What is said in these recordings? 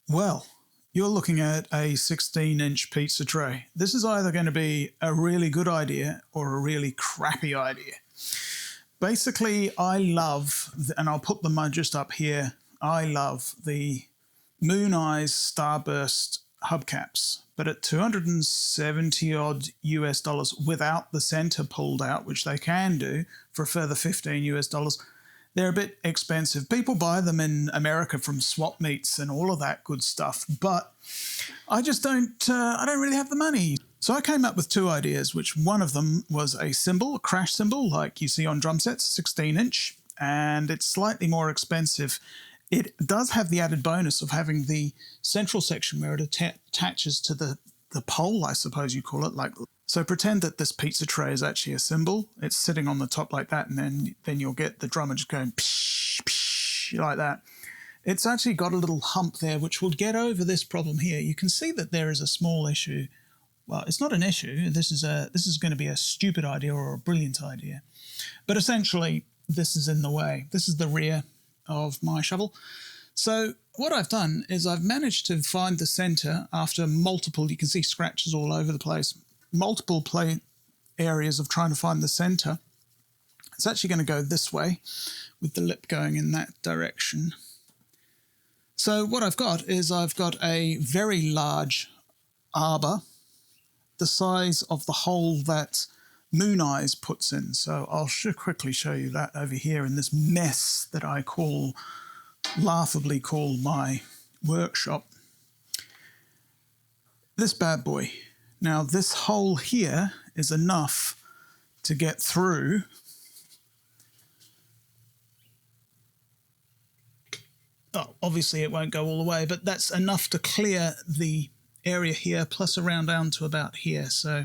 Well, you're looking at a 16-inch pizza tray. This is either going to be a really good idea or a really crappy idea. Basically, I love, and I'll put them just up here, I love the Moon Eyes Starburst hubcaps, but at 270 odd US dollars without the center pulled out, which they can do for a further 15 US dollars. They're a bit expensive. People buy them in America from swap meets and all of that good stuff, but I just I don't really have the money. So I came up with two ideas, which one of them was a cymbal, a crash cymbal, like you see on drum sets, 16-inch, and it's slightly more expensive. It does have the added bonus of having the central section where it attaches to the pole, I suppose you call it. So pretend that this pizza tray is actually a cymbal. It's sitting on the top like that, and then you'll get the drummer just going psh, psh, like that. It's actually got a little hump there, which will get over this problem here. You can see that there is a small issue. Well, it's not an issue. This is going to be a stupid idea or a brilliant idea. But essentially, this is in the way. This is the rear of my shovel. So what I've done is I've managed to find the center after multiple, you can see scratches all over the place, multiple areas of trying to find the center. It's actually going to go this way with the lip going in that direction. So what I've got is I've got a very large arbor, the size of the hole that Moon Eyes puts in. So I'll quickly show you that over here in this mess that I laughably call my workshop. This bad boy. Now this hole here is enough to get through obviously it won't go all the way, but that's enough to clear the area here plus around down to about here. So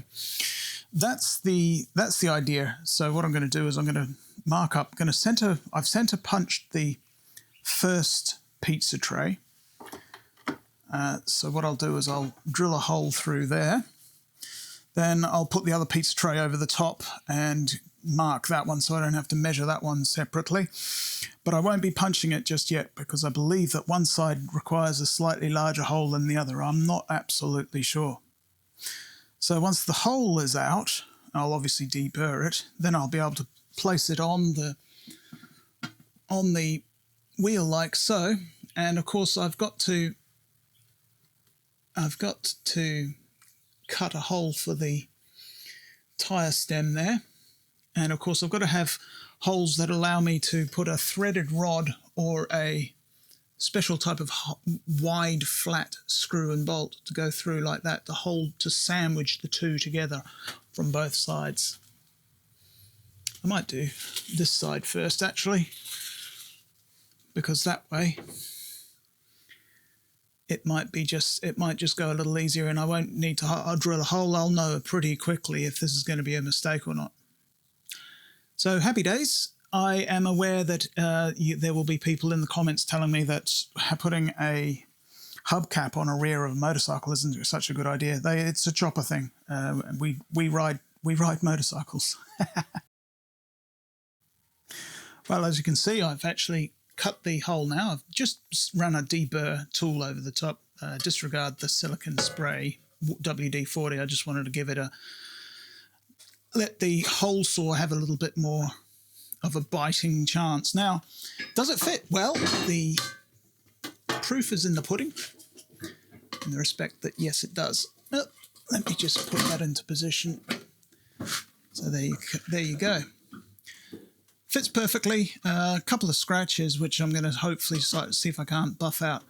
that's the idea. So what I'm going to do is I'm going to mark up, I've center punched the first pizza tray. So what I'll do is I'll drill a hole through there. Then I'll put the other pizza tray over the top and mark that one so I don't have to measure that one separately. But I won't be punching it just yet because I believe that one side requires a slightly larger hole than the other. I'm not absolutely sure. So once the hole is out, I'll obviously deburr it. Then I'll be able to place it on the wheel like so. And of course I've got to cut a hole for the tire stem there. And of course I've got to have holes that allow me to put a threaded rod or a special type of wide flat screw and bolt to go through like that, to sandwich the two together from both sides. I might do this side first actually, because that way it might just go a little easier and I won't need to I'll drill a hole. I'll know pretty quickly if this is going to be a mistake or not. So happy days. I am aware that there will be people in the comments telling me that putting a hubcap on a rear of a motorcycle isn't such a good idea. It's a chopper thing. We ride motorcycles. Well, as you can see, I've actually cut the hole now. I've just run a deburr tool over the top. Disregard the silicone spray WD-40. I just wanted to give it let the hole saw have a little bit more of a biting chance. Now, does it fit? Well, the proof is in the pudding, in the respect that yes, it does. Well, let me just put that into position. So there you go. Fits perfectly. A couple of scratches, which I'm going to hopefully see if I can't buff out.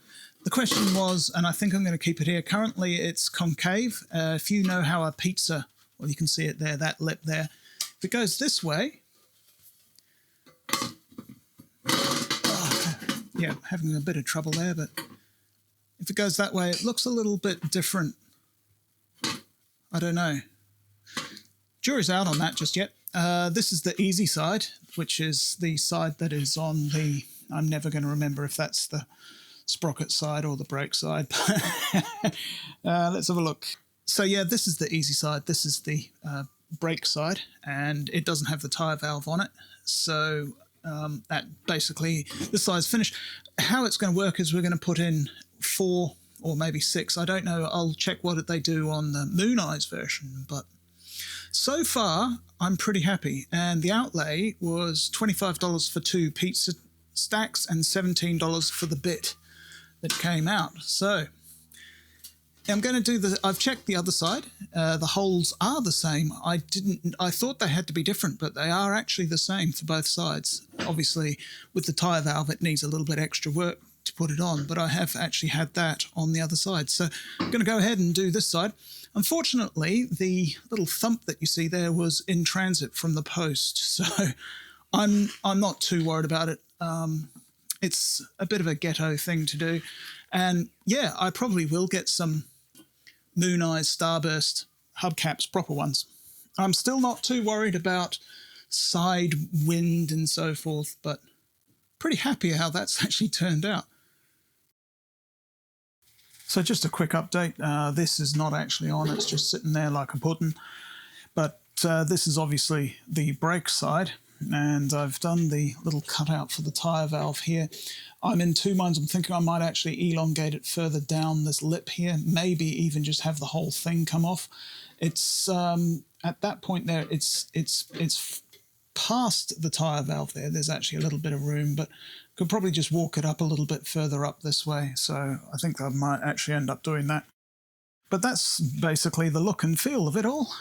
The question was, and I think I'm going to keep it here, currently it's concave. If you know how a pizza, well, you can see it there, that lip there. If it goes this way, yeah, having a bit of trouble there, but if it goes that way, it looks a little bit different. I don't know. Jury's out on that just yet. This is the easy side, which is the side that is on the, I'm never going to remember if that's the sprocket side or the brake side. Let's have a look. So yeah, this is the easy side. This is the brake side, and it doesn't have the tyre valve on it. So that basically, this side's finished. How it's going to work is we're going to put in 4 or maybe 6. I don't know. I'll check what they do on the Moon Eyes version, but so far I'm pretty happy. And the outlay was $25 for 2 pizza stacks and $17 for the bit that came out. So I'm going to do I've checked the other side. The holes are the same. I thought they had to be different, but they are actually the same for both sides. Obviously, with the tyre valve, it needs a little bit extra work to put it on, but I have actually had that on the other side. So I'm going to go ahead and do this side. Unfortunately, the little thump that you see there was in transit from the post, so I'm not too worried about it. It's a bit of a ghetto thing to do. And yeah, I probably will get some Moon Eyes Starburst hubcaps, proper ones. I'm still not too worried about side wind and so forth, but pretty happy how that's actually turned out. So just a quick update. This is not actually on, it's just sitting there like a pudding. But this is obviously the brake side, and I've done the little cutout for the tyre valve here. I'm in two minds. I'm thinking I might actually elongate it further down this lip here, maybe even just have the whole thing come off. It's at that point there, it's past the tyre valve there. There's actually a little bit of room, but could probably just walk it up a little bit further up this way. So I think I might actually end up doing that. But that's basically the look and feel of it all.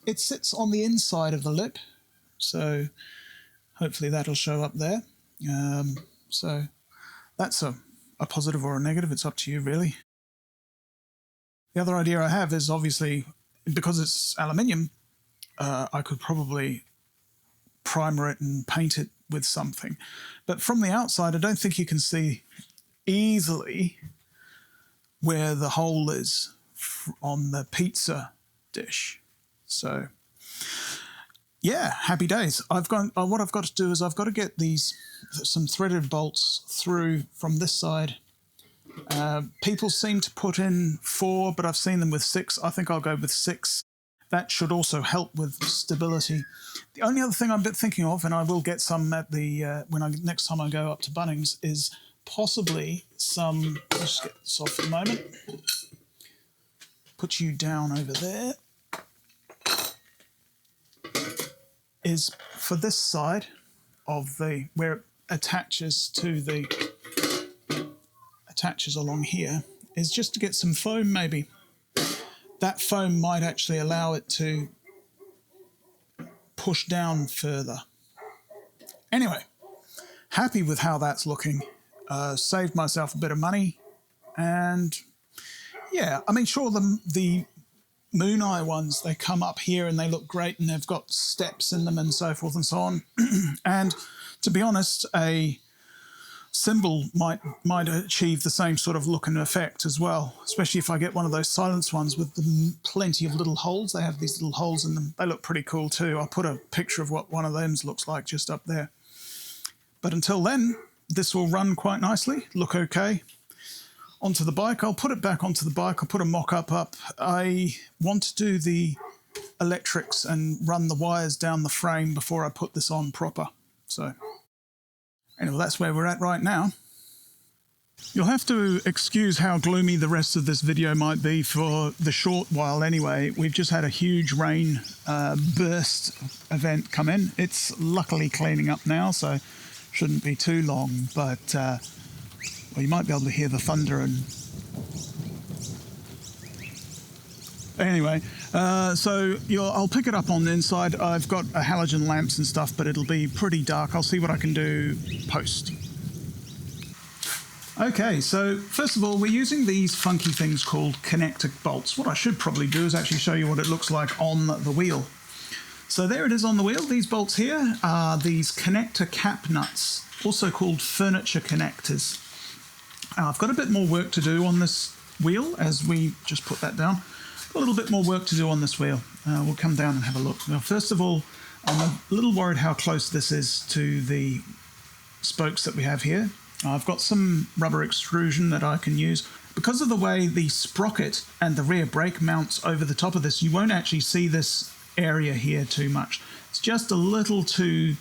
It sits on the inside of the lip, so hopefully that'll show up there. So that's a positive or a negative. It's up to you, really. The other idea I have is obviously, because it's aluminium, I could probably primer it and paint it with something. But from the outside, I don't think you can see easily where the hole is on the pizza dish. So yeah, happy days. What I've got to do is I've got to get some threaded bolts through from this side. People seem to put in 4, but I've seen them with 6. I think I'll go with 6. That should also help with stability. The only other thing I'm thinking of, and I will get some at the next time I go up to Bunnings, is possibly some. Let's just get this off for a moment. Put you down over there. Is for this side of where it attaches along here, is just to get some foam maybe. That foam might actually allow it to push down further. Anyway, happy with how that's looking. Saved myself a bit of money. And yeah, I mean, sure, the Moon Eye ones, they come up here and they look great and they've got steps in them and so forth and so on. And to be honest, a cymbal might achieve the same sort of look and effect as well, especially if I get one of those silenced ones with plenty of little holes. They have these little holes in them. They look pretty cool too. I'll put a picture of what one of them looks like just up there. But until then, this will run quite nicely, look okay. Onto the bike, I'll put it back onto the bike. I'll put a mock-up up. I want to do the electrics and run the wires down the frame before I put this on proper. So anyway, that's where we're at right now. You'll have to excuse how gloomy the rest of this video might be for the short while anyway. We've just had a huge rain burst event come in. It's luckily cleaning up now, so shouldn't be too long, but well, you might be able to hear the thunder and... Anyway, so I'll pick it up on the inside. I've got halogen lamps and stuff, but it'll be pretty dark. I'll see what I can do post. Okay, so first of all, we're using these funky things called connector bolts. What I should probably do is actually show you what it looks like on the wheel. So there it is on the wheel. These bolts here are these connector cap nuts, also called furniture connectors. I've got a bit more work to do on this wheel as we just put that down. A little bit more work to do on this wheel. We'll come down and have a look. Now, first of all, I'm a little worried how close this is to the spokes that we have here. I've got some rubber extrusion that I can use. Because of the way the sprocket and the rear brake mounts over the top of this, you won't actually see this area here too much. It's just a little too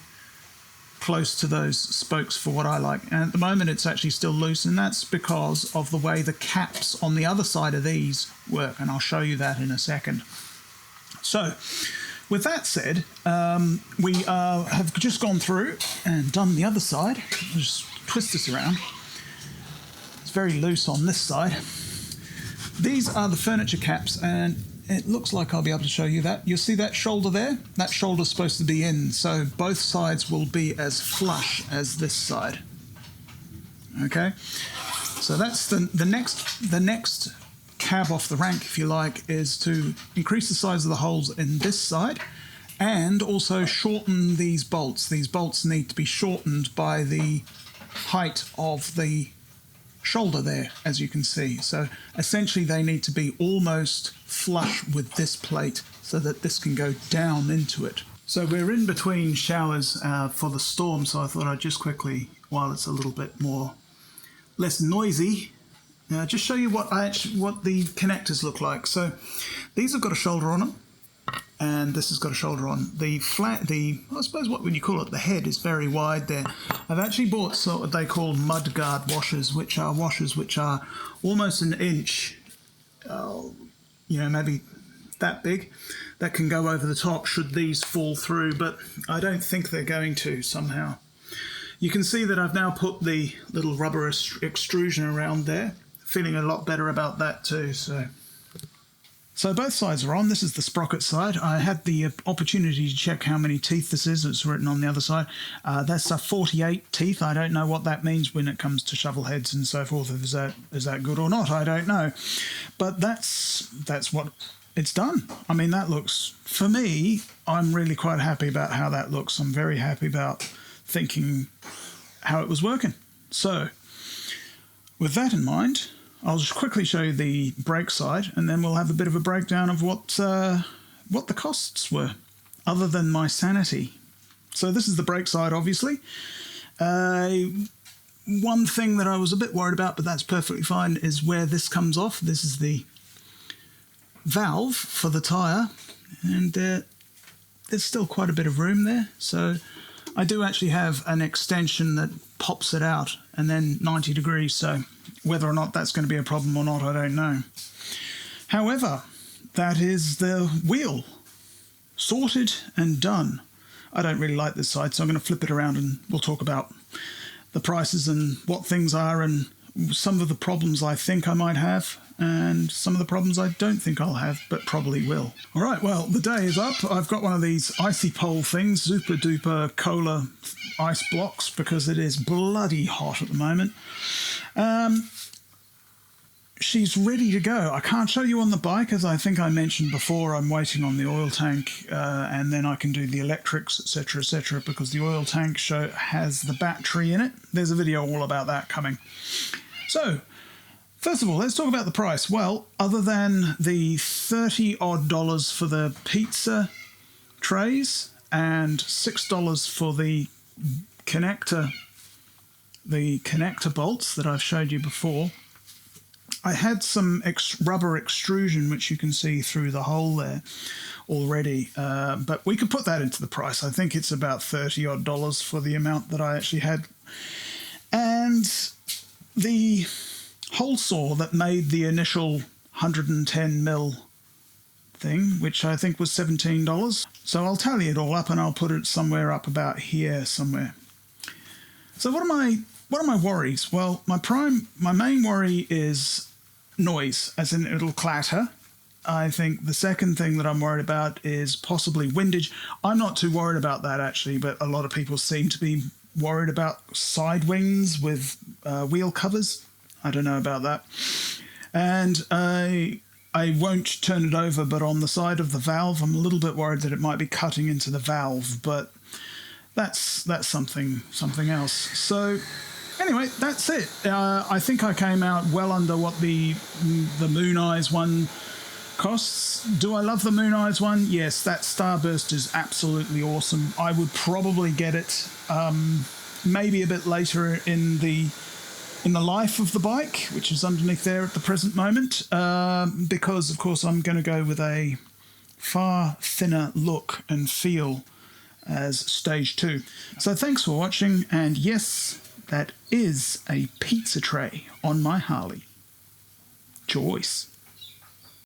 close to those spokes for what I like. And at the moment it's actually still loose, and that's because of the way the caps on the other side of these work, and I'll show you that in a second. So with that said, we have just gone through and done the other side. I'll just twist this around. It's very loose on this side. These are the furniture caps, and it looks like I'll be able to show you that. You'll see that shoulder there? That shoulder's supposed to be in, so both sides will be as flush as this side. Okay? So that's the next cab off the rank, if you like, is to increase the size of the holes in this side and also shorten these bolts. These bolts need to be shortened by the height of the shoulder there, as you can see. So essentially they need to be almost flush with this plate so that this can go down into it. So we're in between showers for the storm, so I thought I'd just quickly, while it's a little bit less noisy, just show you what the connectors look like. So these have got a shoulder on them, and this has got a shoulder on. I suppose what would you call it, the head is very wide there. I've actually bought what they call mudguard washers, which are almost an inch, maybe that big, that can go over the top should these fall through, but I don't think they're going to somehow. You can see that I've now put the little rubber extrusion around there. Feeling a lot better about that too. So both sides are on. This is the sprocket side. I had the opportunity to check how many teeth this is. It's written on the other side. That's a 48 teeth. I don't know what that means when it comes to shovel heads and so forth. Is that good or not? I don't know. But that's what it's done. I mean, that looks, for me, I'm really quite happy about how that looks. I'm very happy about thinking how it was working. So with that in mind, I'll just quickly show you the brake side, and then we'll have a bit of a breakdown of what the costs were, other than my sanity. So this is the brake side, obviously. One thing that I was a bit worried about, but that's perfectly fine, is where this comes off. This is the valve for the tyre, and there's still quite a bit of room there. So I do actually have an extension that pops it out, and then 90 degrees, so whether or not that's going to be a problem or not, I don't know. However, that is the wheel. Sorted and done. I don't really like this side, so I'm going to flip it around and we'll talk about the prices and what things are and some of the problems I think I might have and some of the problems I don't think I'll have, but probably will. All right, well, the day is up. I've got one of these icy pole things, super duper cola ice blocks, because it is bloody hot at the moment. She's ready to go. I can't show you on the bike, as I think I mentioned before. I'm waiting on the oil tank, and then I can do the electrics, etc., because the oil tank has the battery in it. There's a video all about that coming. So, first of all, let's talk about the price. Well, other than the $30-odd for the pizza trays and $6 for the connector bolts that I've showed you before, I had some rubber extrusion, which you can see through the hole there already, but we could put that into the price. I think it's about $30-odd for the amount that I actually had. And the hole saw that made the initial 110mm thing, which I think was $17. So I'll tally it all up and I'll put it somewhere up about here somewhere. So what are my worries? Well, my main worry is noise, as in it'll clatter. I think the second thing that I'm worried about is possibly windage. I'm not too worried about that actually, but a lot of people seem to be worried about side wings with wheel covers. I don't know about that. And I won't turn it over, but on the side of the valve, I'm a little bit worried that it might be cutting into the valve, but that's something else. So anyway, that's it. I think I came out well under what the Moon Eyes one costs. Do I love the Moon Eyes one? Yes, that Starburst is absolutely awesome. I would probably get it maybe a bit later in the life of the bike, which is underneath there at the present moment, because of course I'm going to go with a far thinner look and feel as stage 2. So thanks for watching, and yes, that is a pizza tray on my Harley. Choice.